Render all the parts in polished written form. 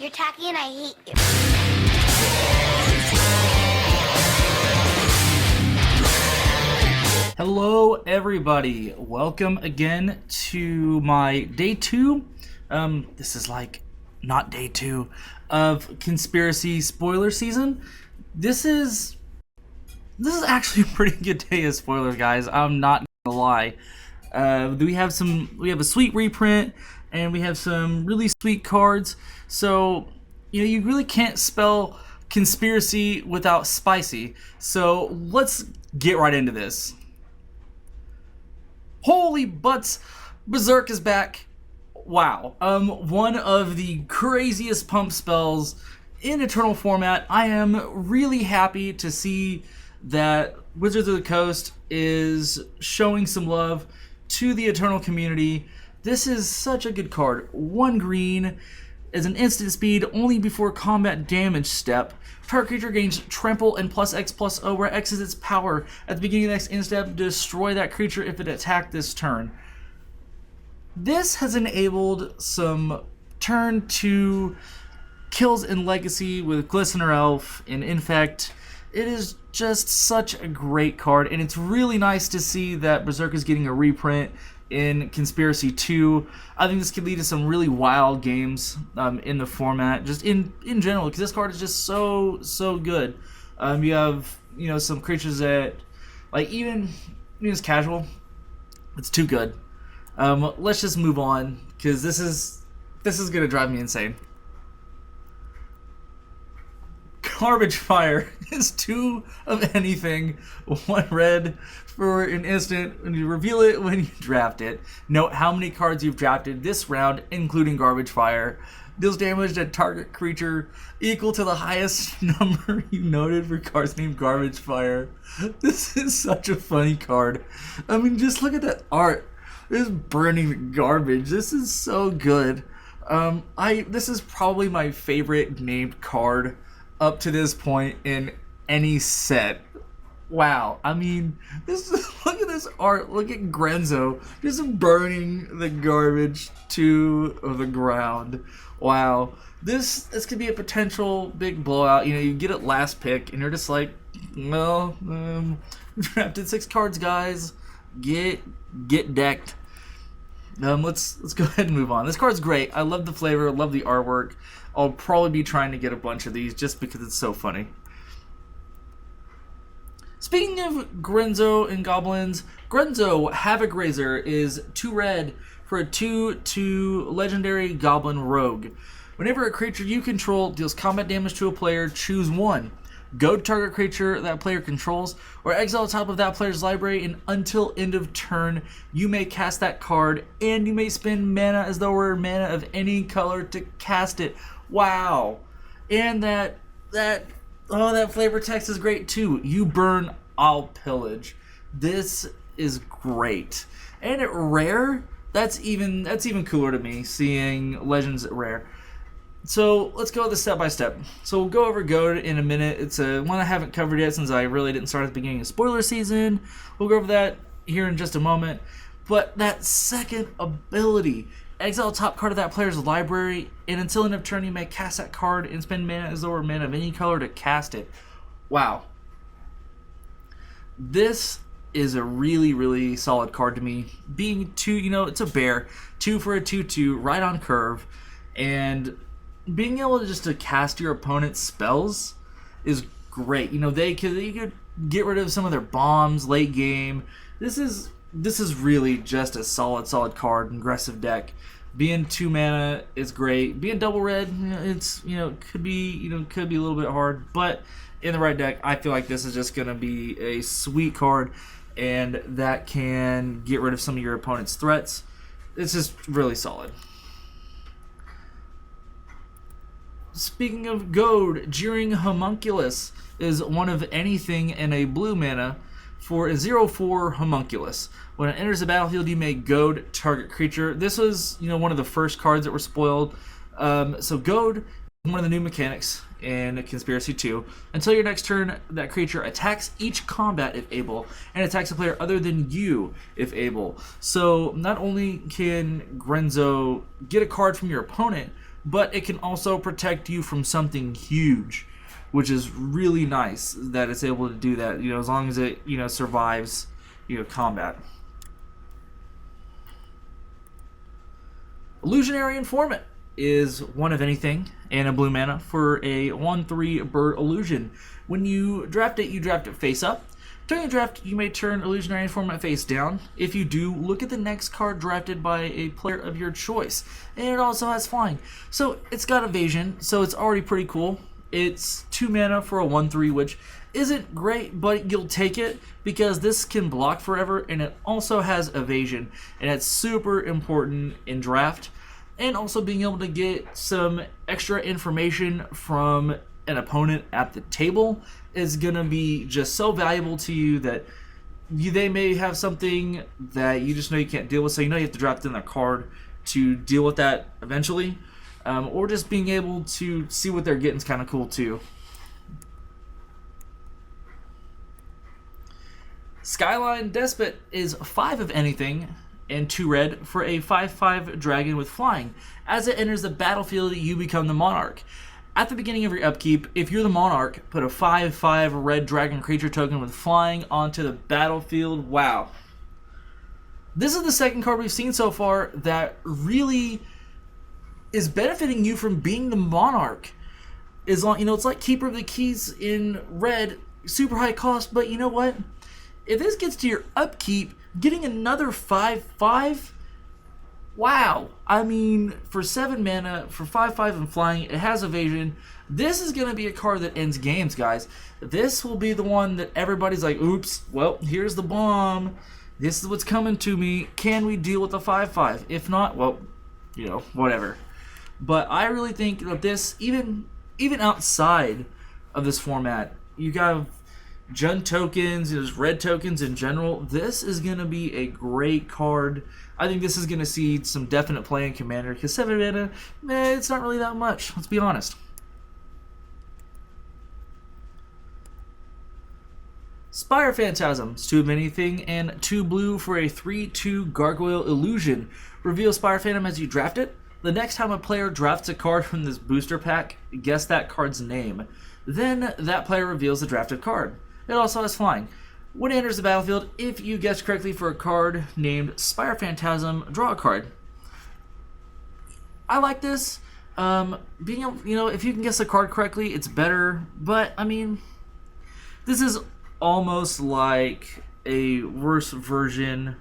You're tacky and I hate you. Hello everybody, welcome again to my day 2, this is like not day 2 of Conspiracy spoiler season. This is actually a pretty good day of spoilers, guys. I'm not gonna lie. We have a sweet reprint and we have some really sweet cards. So you really can't spell conspiracy without spicy. So let's get right into this. Holy butts, Berserk is back. Wow. One of the craziest pump spells in Eternal format. I am really happy to see that Wizards of the Coast is showing some love to the Eternal community. This is such a good card. 1 green is an instant speed only before combat damage step. Target creature gains trample and +X/+O, where X is its power. At the beginning of the next end step, destroy that creature if it attacked this turn. This has enabled some turn 2 kills in Legacy with Glistener Elf and Infect. It is just such a great card, and it's really nice to see that Berserk is getting a reprint in Conspiracy 2. I think this could lead to some really wild games in the format, just in general, because this card is just so good. You have some creatures that, like, even as casual, it's too good. Let's just move on, because this is gonna drive me insane. Garbage Fire is 2 of anything, 1 red for an instant, and you reveal it when you draft it. Note how many cards you've drafted this round, including Garbage Fire. Deals damage to target creature equal to the highest number you noted for cards named Garbage Fire. This is such a funny card. I mean, just look at that art. It's burning the garbage. This is so good. This is probably my favorite named card up to this point in any set. Wow. I mean, look at this art. Look at Grenzo just burning the garbage to the ground. Wow. This could be a potential big blowout. You get it last pick and you're just like, well, drafted 6 cards, guys. Get decked. Let's go ahead and move on. This card's great. I love the flavor, love the artwork. I'll probably be trying to get a bunch of these just because it's so funny. Speaking of Grenzo and goblins, Grenzo Havoc Razor is 2 red for a 2/2 legendary Goblin Rogue. Whenever a creature you control deals combat damage to a player, choose 1. Go to target creature that player controls, or exile top of that player's library, and until end of turn, you may cast that card, and you may spend mana as though it were mana of any color to cast it. Wow. And that flavor text is great too. You burn, I'll pillage. This is great. And at rare, that's even cooler to me, seeing Legends at rare. So let's go this step by step. So we'll go over Goad in a minute. It's one I haven't covered yet since I really didn't start at the beginning of spoiler season. We'll go over that here in just a moment. But that second ability, exile top card of that player's library, and until end of turn you may cast that card and spend mana as though it were mana of any color to cast it. Wow. This is a really solid card to me. Being 2, it's a bear. 2 for a 2/2, right on curve. And being able to just to cast your opponent's spells is great. You could get rid of some of their bombs late game. This is really just a solid card, an aggressive deck. Being 2 mana is great. Being double red, it's could be a little bit hard, but in the right deck, I feel like this is just gonna be a sweet card, and that can get rid of some of your opponent's threats. It's just really solid. Speaking of Goad, Jeering Homunculus is 1 of anything in a blue mana for a 0/4 Homunculus. When it enters the battlefield, you may Goad target creature. This was, one of the first cards that were spoiled. So Goad is one of the new mechanics in Conspiracy 2. Until your next turn, that creature attacks each combat if able, and attacks a player other than you if able. So not only can Grenzo get a card from your opponent, but it can also protect you from something huge, which is really nice that it's able to do that, as long as it, survives, combat. Illusionary Informer is one of anything and a blue mana for a 1/3 bird illusion. When you draft it face up. During the draft, you may turn Illusionary Informer face down. If you do, look at the next card drafted by a player of your choice. And it also has flying. So it's got evasion, so it's already pretty cool. It's 2 mana for a 1/3, which isn't great, but you'll take it because this can block forever, and it also has evasion, and it's super important in draft. And also being able to get some extra information from an opponent at the table is going to be just so valuable to you that they may have something that you just know you can't deal with, so you have to draft in that card to deal with that eventually. Or just being able to see what they're getting is kind of cool too. Skyline Despot is 5 of anything and 2 red for a 5/5 dragon with flying. As it enters the battlefield, you become the monarch. At the beginning of your upkeep, if you're the monarch, put a 5/5 red dragon creature token with flying onto the battlefield. Wow. This is the second card we've seen so far that really is benefiting you from being the monarch. It's like Keeper of the Keys in red, super high cost, but you know what? If this gets to your upkeep, getting another 5/5, wow. I mean, for 7 mana, for 5/5 and flying, it has evasion. This is going to be a card that ends games, guys. This will be the one that everybody's like, oops, well, here's the bomb. This is what's coming to me. Can we deal with the 5/5? If not, well, whatever. But I really think that this, even outside of this format, you got Jund tokens, there's red tokens in general. This is going to be a great card. I think this is going to see some definite play in Commander because 7 mana, it's not really that much. Let's be honest. Spire Phantasm, 2 of anything and 2 blue for a 3/2 Gargoyle Illusion. Reveal Spire Phantom as you draft it. The next time a player drafts a card from this booster pack, guess that card's name. Then that player reveals the drafted card. It also has flying. When it enters the battlefield, if you guess correctly for a card named Spire Phantasm, draw a card. I like this. Being able, if you can guess a card correctly, it's better. But I mean, this is almost like a worse version.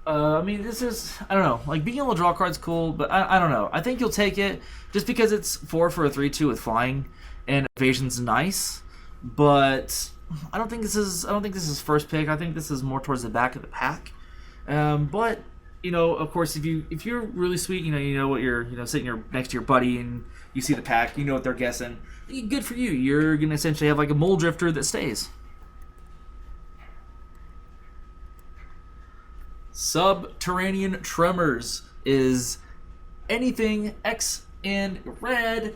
This is, I don't know, like being able to draw cards cool, but I don't know. I think you'll take it just because it's 4 for a 3/2 with flying and evasion's nice, but I don't think this is first pick. I think this is more towards the back of the pack. But of course, if you're really sweet, you know what you're sitting next to your buddy and you see the pack, you know what they're guessing. Good for you. You're gonna essentially have like a mole drifter that stays. Subterranean Tremors is anything X and red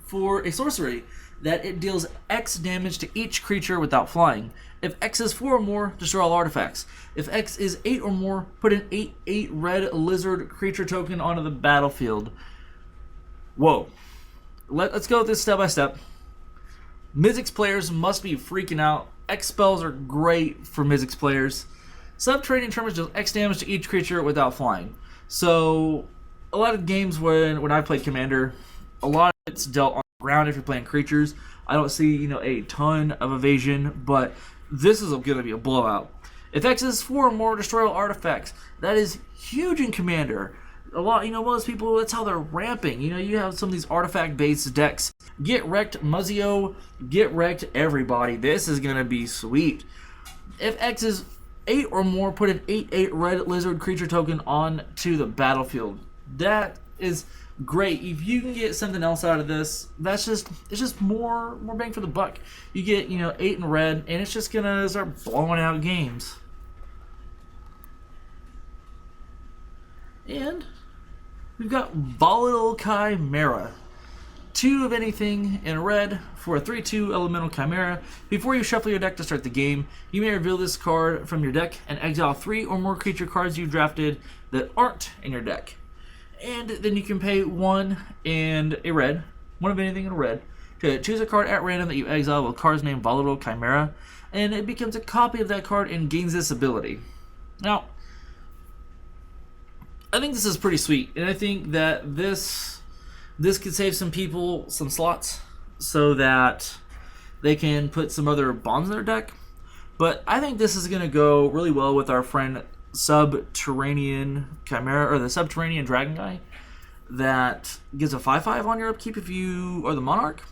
for a sorcery that it deals X damage to each creature without flying. If X is 4 or more, destroy all artifacts. If X is 8 or more, put an 8/8 red lizard creature token onto the battlefield. Whoa. Let's go with this step by step. Mizzix players must be freaking out. X spells are great for Mizzix players. Subterranean Tremors deals X damage to each creature without flying. So, a lot of games when I played Commander, a lot of it's dealt on the ground if you're playing creatures. I don't see, a ton of evasion, but this is going to be a blowout. If X is 4 or more, destroy all artifacts. That is huge in Commander. A lot, most people, that's how they're ramping. You have some of these artifact-based decks. Get wrecked, Muzio. Get wrecked, everybody. This is going to be sweet. If X is 8 or more, put an 8/8 red lizard creature token on to the battlefield. That is great. If you can get something else out of this, it's just more bang for the buck. You get 8 in red, and it's just gonna start blowing out games. And we've got Volatile Chimera. 2 of anything in red for a 3/2 elemental chimera. Before you shuffle your deck to start the game, you may reveal this card from your deck and exile 3 or more creature cards you drafted that aren't in your deck. And then you can pay 1 and a red, 1 of anything in a red, to choose a card at random that you exile with cards named Volatile, Chimera, and it becomes a copy of that card and gains this ability. Now, I think this is pretty sweet, and I think that this could save some people some slots so that they can put some other bombs in their deck. But I think this is going to go really well with our friend Subterranean Chimera, or the Subterranean Dragon guy, that gives a 5/5 on your upkeep if you are the Monarch.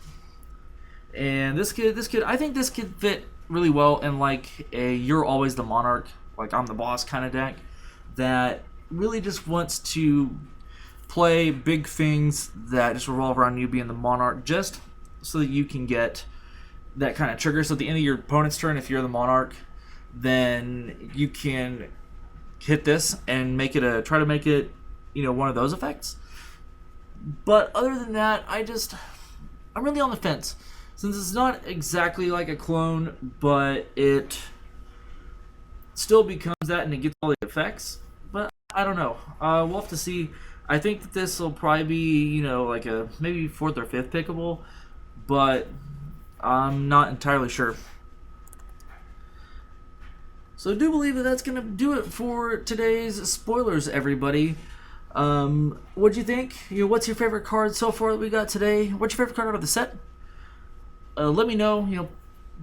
And this could I think this could fit really well in like a you're always the Monarch, like I'm the boss kind of deck that really just wants to play big things that just revolve around you being the Monarch, just so that you can get that kind of trigger. So at the end of your opponent's turn, if you're the Monarch, then you can hit this and make it try to make it, you know, one of those effects. But other than that, I'm really on the fence, since it's not exactly like a clone, but it still becomes that and it gets all the effects. But I don't know. We'll have to see. I think that this will probably be, you know, like a maybe 4th or 5th pickable, but I'm not entirely sure. So I do believe that that's going to do it for today's spoilers, everybody. What'd you think? You know, what's your favorite card so far that we got today? What's your favorite card out of the set? Let me know. You know,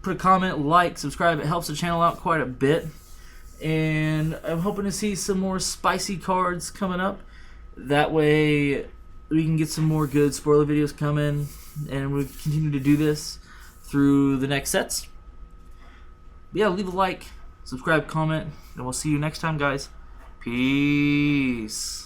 put a comment, like, subscribe. It helps the channel out quite a bit. And I'm hoping to see some more spicy cards coming up. That way we can get some more good spoiler videos coming, and we continue to do this through the next sets. But yeah, leave a like, subscribe, comment, and we'll see you next time, guys. Peace.